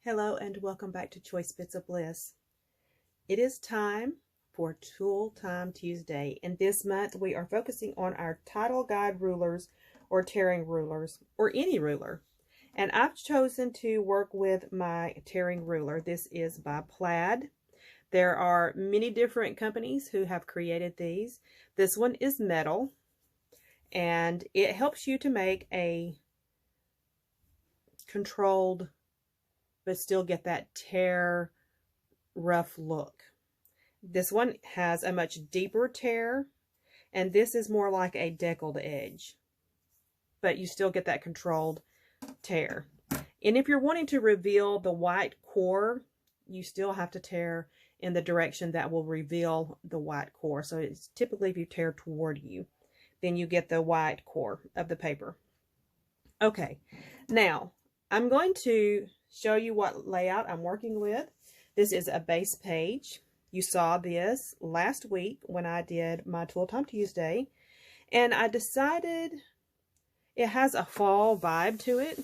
Hello and welcome back to Choice Bits of Bliss. It is time for Tool Time Tuesday, and this month we are focusing on our title guide rulers or tearing rulers or any ruler. And I've chosen to work with my tearing ruler. This is by Plaid. There are many different companies who have created these. This one is metal, and it helps you to make a controlled but still get that tear rough look. This one has a much deeper tear, and this is more like a deckled edge, but you still get that controlled tear. And if you're wanting to reveal the white core, you still have to tear in the direction that will reveal the white core. So it's typically if you tear toward you, then you get the white core of the paper. Okay, now I'm going to show you what layout I'm working with. This is a base page. You saw this last week when I did my Tool Time Tuesday, and I decided it has a fall vibe to it,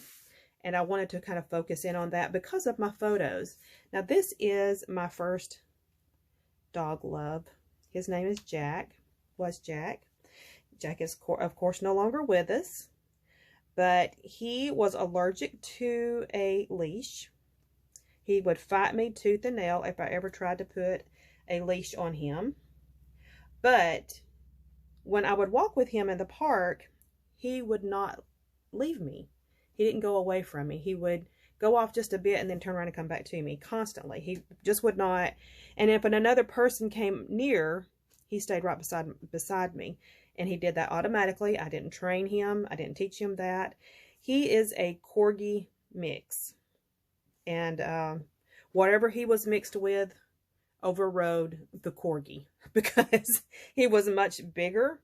and I wanted to kind of focus in on that because of my photos. Now this is my first dog love. His name is Jack, was Jack. Jack is of course no longer with us, but he was allergic to a leash. He would fight me tooth and nail if I ever tried to put a leash on him. But when I would walk with him in the park, he would not leave me. He didn't go away from me. He would go off just a bit and then turn around and come back to me constantly. He just would not. And if another person came near, he stayed right beside me. And he did that automatically. I didn't train him. I didn't teach him that. He is a Corgi mix. And whatever he was mixed with overrode the Corgi because he was much bigger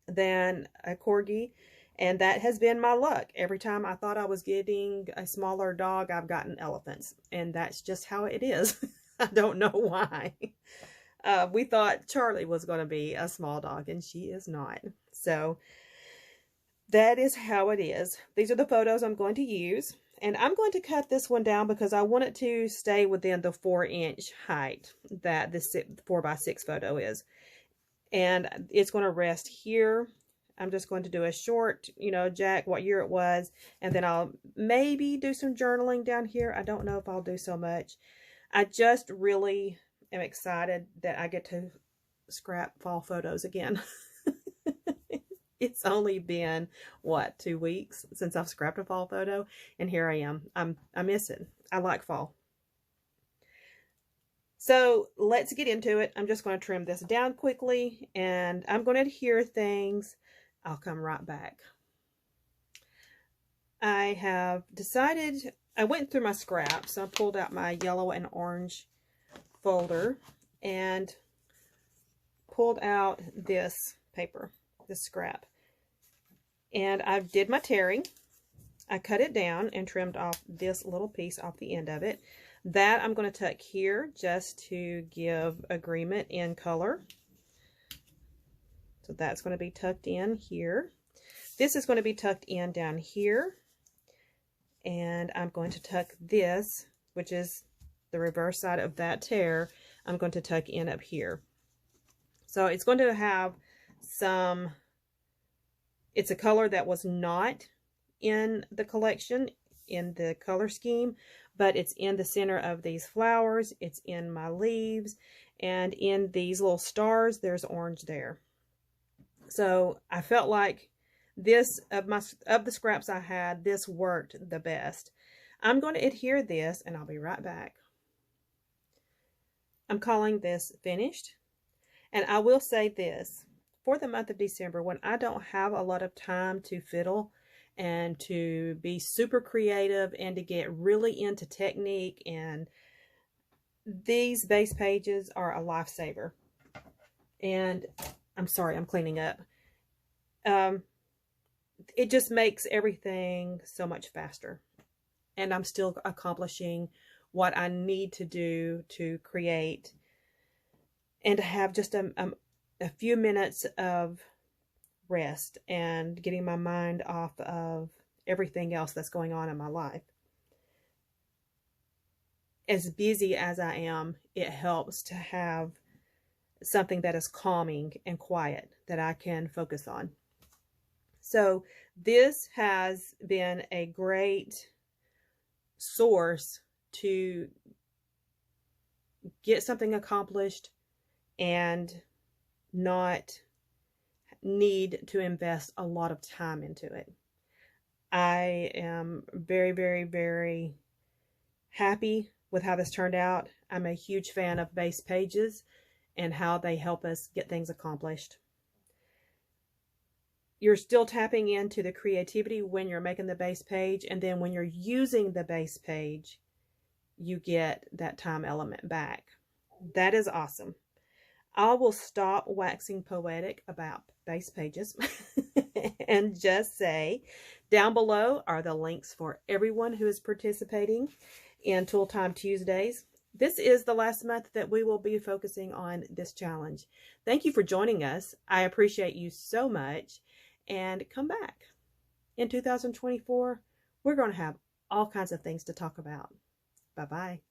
than a Corgi. And that has been my luck. Every time I thought I was getting a smaller dog, I've gotten elephants. And that's just how it is. I don't know why. We thought Charlie was going to be a small dog, and she is not. So that is how it is. These are the photos I'm going to use. And I'm going to cut this one down because I want it to stay within the 4-inch height that this 4x6 photo is. And it's going to rest here. I'm just going to do a short, Jack, what year it was. And then I'll maybe do some journaling down here. I don't know if I'll do so much. I just really am excited that I get to scrap fall photos again. It's only been, what, 2 weeks since I've scrapped a fall photo, and here I am. I miss it. I like fall. So let's get into it. I'm just going to trim this down quickly, and I'm going to adhere things. I'll come right back. I have decided, I went through my scraps. I pulled out my yellow and orange folder and pulled out this paper, this scrap, and I did my tearing. I cut it down and trimmed off this little piece off the end of it. That I'm going to tuck here just to give agreement in color. So that's going to be tucked in here. This is going to be tucked in down here, and I'm going to tuck this, which is the reverse side of that tear, I'm going to tuck in up here. So it's going to have some, it's a color that was not in the collection, in the color scheme, but it's in the center of these flowers, it's in my leaves, and in these little stars, there's orange there. So I felt like this, of the scraps I had, this worked the best. I'm going to adhere this, and I'll be right back. I'm calling this finished. And I will say this, for the month of December, when I don't have a lot of time to fiddle and to be super creative and to get really into technique, and these base pages are a lifesaver. And I'm sorry, I'm cleaning up. It just makes everything so much faster. And I'm still accomplishing what I need to do to create and to have just a a few minutes of rest and getting my mind off of everything else that's going on in my life. As busy as I am, it helps to have something that is calming and quiet that I can focus on. So this has been a great source to get something accomplished and not need to invest a lot of time into it. I am very, very, very happy with how this turned out. I'm a huge fan of base pages and how they help us get things accomplished. You're still tapping into the creativity when you're making the base page, and then when you're using the base page, you get that time element back. That is awesome. I will stop waxing poetic about base pages and just say down below are the links for everyone who is participating in Tool Time Tuesdays. This is the last month that we will be focusing on this challenge. Thank you for joining us. I appreciate you so much. And come back. In 2024, we're going to have all kinds of things to talk about. Bye-bye.